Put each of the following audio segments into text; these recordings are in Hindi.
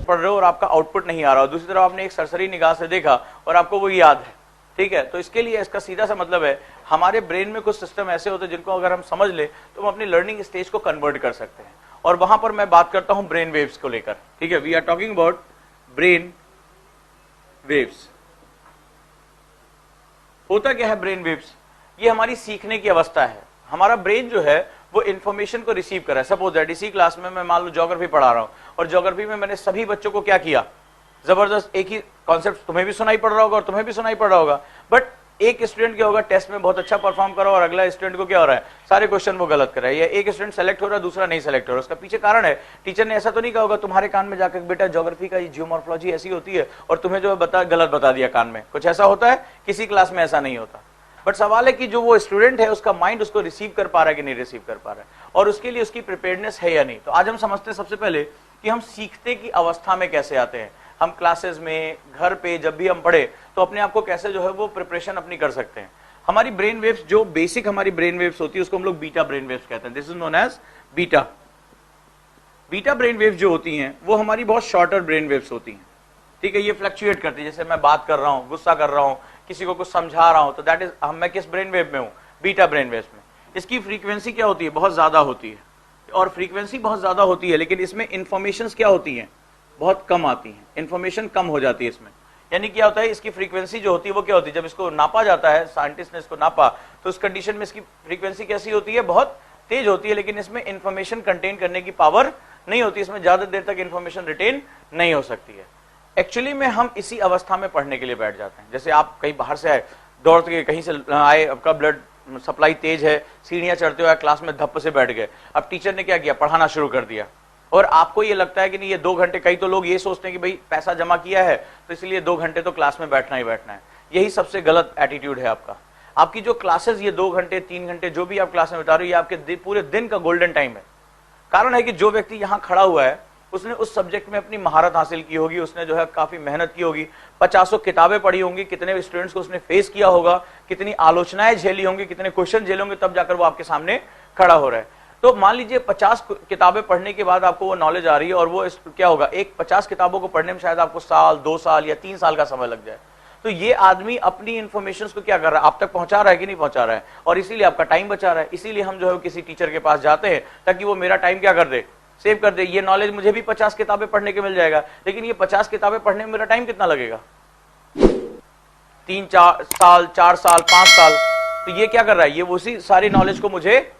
पढ़ रहे हो और आपका आउटपुट नहीं आ रहा हो, दूसरी तरफ आपने एक सरसरी निगाह से देखा और आपको वो याद है, ठीक है। तो इसके लिए इसका सीधा सा मतलब है हमारे ब्रेन में कुछ सिस्टम ऐसे होते हैं जिनको अगर हम समझ ले तो हम अपनी लर्निंग स्टेज को कन्वर्ट कर सकते हैं। और वहां पर मैं बात करता हूं ब्रेन वेव्स को लेकर, ठीक है। We are talking about brain waves. होता क्या है ब्रेन वेव्स? ये हमारी सीखने की अवस्था है। हमारा ब्रेन जो है वो इंफॉर्मेशन को रिसीव कर रहा है। सपोज दैट इसी क्लास में मैं मान लो ज्योग्राफी पढ़ा रहा हूं और ज्योग्राफी में मैंने सभी बच्चों को क्या किया, जबरदस्त एक ही कॉन्सेप्ट तुम्हें भी सुनाई पड़ रहा होगा और तुम्हें भी सुनाई पड़ रहा होगा, बट एक स्टूडेंट क्या होगा टेस्ट में बहुत अच्छा परफॉर्म करो और अगला स्टूडेंट को क्या हो रहा है, सारे क्वेश्चन वो गलत कर रहा है, या एक स्टूडेंट सेलेक्ट हो रहा है दूसरा नहीं सेलेक्ट हो रहा है। उसका पीछे कारण है, टीचर ने ऐसा तो नहीं कहा होगा तुम्हारे कान में जाकर बेटा ज्योग्राफी का जियोमॉर्फोलॉजी ऐसी होती है और तुम्हें जो है गलत बता दिया कान में। कुछ ऐसा होता है? किसी क्लास में ऐसा नहीं होता। बट सवाल है कि जो वो स्टूडेंट है उसका माइंड उसको रिसीव कर पा रहा है कि नहीं रिसीव कर पा रहा है, और उसके लिए उसकी प्रिपेयर्डनेस है या नहीं। तो आज हम समझते हैं सबसे पहले कि हम सीखते की अवस्था में कैसे आते हैं। हम क्लासेस में, घर पे जब भी हम पढ़े तो अपने आप को कैसे जो है वो प्रिपरेशन अपनी कर सकते हैं। हमारी ब्रेन वेव्स, जो बेसिक हमारी ब्रेन वेव्स होती है उसको हम लोग बीटा ब्रेन वेव्स कहते हैं। This is known as beta. Beta brain waves जो होती हैं वो हमारी बहुत शॉर्टर ब्रेन वेव्स होती हैं, ठीक है। ये फ्लक्चुएट करती है, जैसे मैं बात कर रहा हूं, गुस्सा कर रहा हूं, किसी को कुछ समझा रहा हूं, तो दैट इज मैं किस ब्रेन वेव में हूं? बीटा ब्रेन वेव्स में। इसकी फ्रीक्वेंसी क्या होती है? बहुत ज्यादा होती है। और फ्रीक्वेंसी बहुत ज्यादा होती है लेकिन इसमें इंफॉर्मेशन क्या होती है? बहुत कम आती है, इंफॉर्मेशन कम हो जाती है इसमें। यानी क्या होता है, इसकी फ्रीक्वेंसी जो होती है वो क्या होती है, जब इसको नापा जाता है, साइंटिस्ट ने इसको नापा, तो उस कंडीशन में इसकी फ्रीक्वेंसी कैसी होती है? बहुत तेज होती है, लेकिन इसमें इंफॉर्मेशन कंटेन करने की पावर नहीं होती, इसमें ज्यादा देर तक इंफॉर्मेशन रिटेन नहीं हो सकती है। एक्चुअली में हम इसी अवस्था में पढ़ने के लिए बैठ जाते हैं। जैसे आप कहीं बाहर से आए, दौड़ के कहीं से आए, आपका ब्लड सप्लाई तेज है, सीढ़ियां चढ़ते हुए क्लास में धप्प से बैठ गए। अब टीचर ने क्या किया? पढ़ाना शुरू कर दिया, और आपको ये लगता है कि नहीं ये 2 घंटे, कई तो लोग ये सोचते हैं कि भाई पैसा जमा किया है तो इसलिए 2 घंटे तो क्लास में बैठना ही बैठना है। यही सबसे गलत एटीट्यूड है आपका। आपकी जो क्लासेस ये 2 घंटे 3 घंटे जो भी आप क्लास में बिता रहे हो, ये आपके पूरे दिन का गोल्डन टाइम है। कारण है कि जो व्यक्ति यहाँ खड़ा हुआ है उसने उस सब्जेक्ट में अपनी महारत हासिल की होगी, उसने जो है काफी मेहनत की होगी, 50 किताबें पढ़ी होंगी, कितने स्टूडेंट्स को उसने फेस किया होगा, कितनी आलोचनाएं झेली होंगी, कितने क्वेश्चन झेले होंगे, तब जाकर वो आपके सामने खड़ा हो रहा है। तो मान लीजिए 50 किताबें पढ़ने के बाद आपको वो नॉलेज आ रही है, और वो क्या होगा, एक 50 किताबों को पढ़ने में शायद आपको साल, 2 साल या 3 साल का समय लग जाए। तो ये आदमी अपनी इंफॉर्मेशन को क्या कर रहा है, आप तक पहुंचा रहा है कि नहीं पहुंचा रहा है, और इसीलिए आपका टाइम बचा रहा है। इसीलिए हम जो है किसी टीचर के पास जाते हैं ताकि वो मेरा टाइम क्या कर दे, सेव कर दे। ये नॉलेज मुझे भी 50 किताबें पढ़ने के मिल जाएगा, लेकिन ये 50 किताबें पढ़ने में मेरा टाइम कितना लगेगा? 3-4 साल, 4 साल, 5 साल। तो ये क्या कर रहा है, ये उसी सारी नॉलेज को मुझे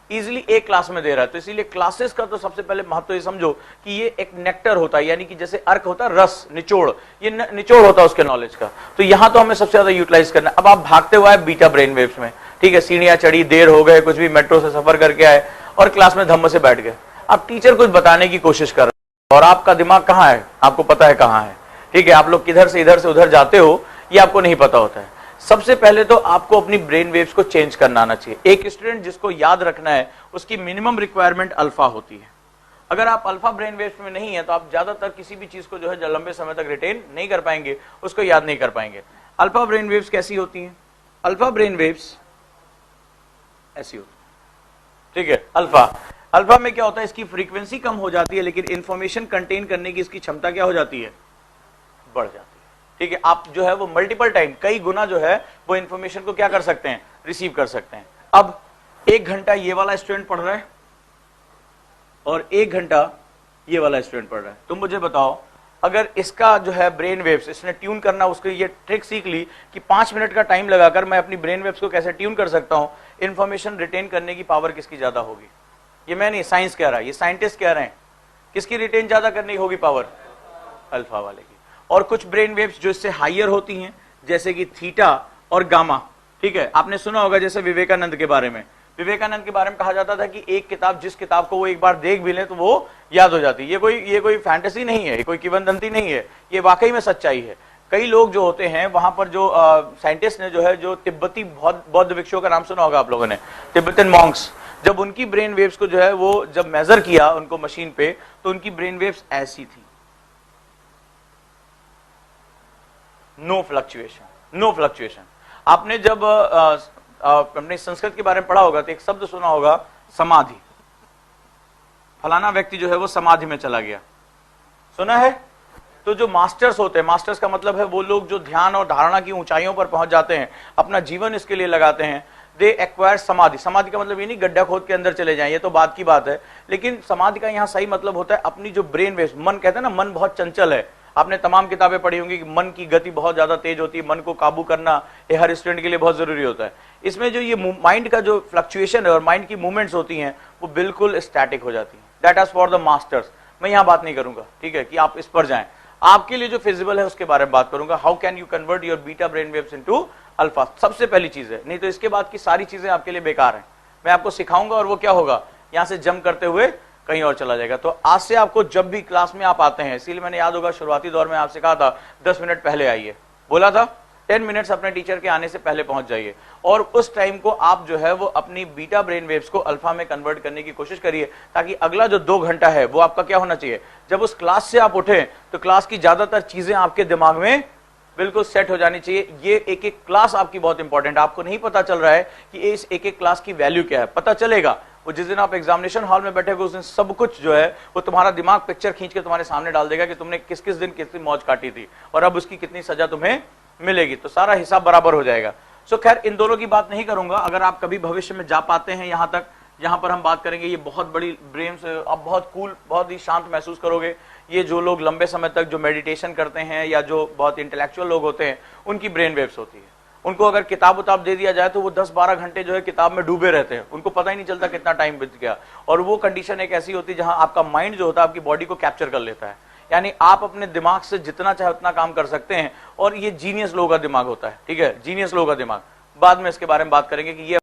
इजीली एक क्लास में दे रहा है। तो इसीलिए क्लासेस का तो सबसे पहले महत्व ये समझो कि ये एक नेक्टर होता है, यानी कि जैसे अर्क होता है, रस, निचोड़, ये निचोड़ होता है उसके नॉलेज का। तो यहां तो हमें सबसे ज्यादा यूटिलाइज करना है। अब आप भागते हुए आए बीटा ब्रेन वेव्स में, ठीक है, सीढ़ियां चढ़ी, देर हो गए, कुछ भी मेट्रो से सफर करके आए और क्लास में धम्म से बैठ गए। अब टीचर कुछ बताने की कोशिश कर रहे हैं और आपका दिमाग कहां है, आपको पता है कहां है, ठीक है। आप लोग किधर से इधर से उधर जाते हो ये आपको नहीं पता होता है। सबसे पहले तो आपको अपनी ब्रेन वेव्स को चेंज करना आना चाहिए। एक स्टूडेंट जिसको याद रखना है उसकी मिनिमम रिक्वायरमेंट अल्फा होती है। अगर आप अल्फा ब्रेन वेव्स में नहीं है तो आप ज्यादातर किसी भी चीज को जो है लंबे समय तक रिटेन नहीं कर पाएंगे, उसको याद नहीं कर पाएंगे। अल्फा ब्रेन वेव्स कैसी होती हैं? अल्फा ब्रेन वेव्स ऐसी होती है, ठीक है। अल्फा में क्या होता है, इसकी फ्रीक्वेंसी कम हो जाती है लेकिन इंफॉर्मेशन कंटेन करने की इसकी क्षमता क्या हो जाती है, बढ़ जाती है, ठीक है। आप जो है वो मल्टीपल टाइम, कई गुना जो है वो इंफॉर्मेशन को क्या कर सकते हैं, रिसीव कर सकते हैं। अब 1 घंटा ये वाला स्टूडेंट पढ़ रहा है और 1 घंटा ये वाला स्टूडेंट पढ़ रहा है। तुम मुझे बताओ, अगर इसका जो है ब्रेन वेव्स इसने ट्यून करना, उसकी ये ट्रिक सीख ली कि 5 मिनट का टाइम लगाकर मैं अपनी ब्रेन वेव्स को कैसे ट्यून कर सकता हूं, इंफॉर्मेशन रिटेन करने की पावर किसकी ज्यादा होगी? ये मैं नहीं, साइंस कह रहा है, ये साइंटिस्ट कह रहे हैं। किसकी रिटेन ज्यादा करनी होगी पावर? अल्फा वाले की। और कुछ ब्रेन वेव्स जो इससे हाइयर होती हैं, जैसे कि थीटा और गामा, ठीक है। आपने सुना होगा जैसे विवेकानंद के बारे में, विवेकानंद के बारे में कहा जाता था कि एक किताब, जिस किताब को वो एक बार देख भी लें तो वो याद हो जाती है। ये कोई फैंटेसी नहीं है, ये कोई किंवदंती नहीं है, ये वाकई में सच्चाई है। कई लोग जो होते हैं वहां पर, जो साइंटिस्ट ने जो है, जो तिब्बती बौद्ध भिक्षुओं का नाम सुना होगा आप लोगों ने, तिब्बतन मॉन्क्स, जब उनकी ब्रेन वेव्स को जो है वो जब मेजर किया उनको मशीन पे, तो उनकी ब्रेन वेव्स ऐसी थी, नो फ्लक्चुएशन। आपने जब अपने संस्कृत के बारे में पढ़ा होगा तो एक शब्द सुना होगा, समाधि। फलाना व्यक्ति जो है वो समाधि में चला गया, सुना है? तो जो मास्टर्स होते हैं, मास्टर्स का मतलब है वो लोग जो ध्यान और धारणा की ऊंचाइयों पर पहुंच जाते हैं, अपना जीवन इसके लिए लगाते हैं, दे एक्वायर समाधि। समाधि का मतलब ये नहीं गड्ढा खोद के अंदर चले जाएं, ये तो बात की बात है, लेकिन समाधि का यहाँ सही मतलब होता है अपनी जो ब्रेन वेव्स, मन कहते हैं ना, मन बहुत चंचल है। आपने तमाम किताबें पढ़ी होंगी कि मन की गति बहुत ज्यादा तेज होती है, मन को काबू करना ये हर स्टूडेंट के लिए बहुत जरूरी होता है। इसमें जो ये माइंड का जो फ्लक्चुएशन है और माइंड की मूवमेंट्स होती हैं वो बिल्कुल स्टैटिक हो जाती है। That is for the masters. मैं यहां बात नहीं करूंगा, ठीक है, कि आप इस पर जाएं। आपके लिए जो फिजिबल है उसके बारे में बात करूंगा, how can you convert your beta brain waves into alpha, सबसे पहली चीज है। नहीं तो इसके बाद की सारी चीजें आपके लिए बेकार हैं। मैं आपको सिखाऊंगा और वो क्या होगा, यहां से जंप करते हुए कहीं और चला जाएगा। तो आज से आपको जब भी क्लास में आप आते हैं, इसीलिए मैंने याद होगा शुरुआती दौर में आपसे कहा था 10 मिनट पहले आइए, बोला था 10 मिनट्स अपने टीचर के आने से पहले पहुंच जाइए, और उस टाइम को आप जो है वो अपनी बीटा ब्रेन वेव्स को अल्फा में कन्वर्ट करने की कोशिश करिए, ताकि अगला जो 2 घंटा है वो आपका क्या होना चाहिए, जब उस क्लास से आप उठे तो क्लास की ज्यादातर चीजें आपके दिमाग में बिल्कुल सेट हो जानी चाहिए। ये एक एक क्लास आपकी बहुत इंपॉर्टेंट है। आपको नहीं पता चल रहा है कि इस एक एक क्लास की वैल्यू क्या है, पता चलेगा वो जिस दिन आप एग्जामिनेशन हॉल में बैठे हो, उस दिन सब कुछ जो है वो तुम्हारा दिमाग पिक्चर खींच के तुम्हारे सामने डाल देगा कि तुमने किस किस दिन कितनी मौज काटी थी और अब उसकी कितनी सजा तुम्हें मिलेगी, तो सारा हिसाब बराबर हो जाएगा। सो खैर इन दोनों की बात नहीं करूंगा। अगर आप कभी भविष्य में जा पाते हैं यहां तक जहां पर हम बात करेंगे, ये बहुत बड़ी ब्रेन से आप बहुत कूल, बहुत ही शांत महसूस करोगे। ये जो लोग लंबे समय तक जो मेडिटेशन करते हैं या जो बहुत इंटेलेक्चुअल लोग होते हैं, उनकी ब्रेन वेव्स होती है। उनको अगर किताब उताब दे दिया जाए तो वो 10-12 घंटे जो है किताब में डूबे रहते हैं, उनको पता ही नहीं चलता कितना टाइम बीत गया। और वो कंडीशन एक ऐसी होती है जहां आपका माइंड जो होता है आपकी बॉडी को कैप्चर कर लेता है, यानी आप अपने दिमाग से जितना चाहे उतना काम कर सकते हैं। और ये जीनियस लोगों का दिमाग होता है, ठीक है, जीनियस लोगों का दिमाग। बाद में इसके बारे में बात करेंगे कि ये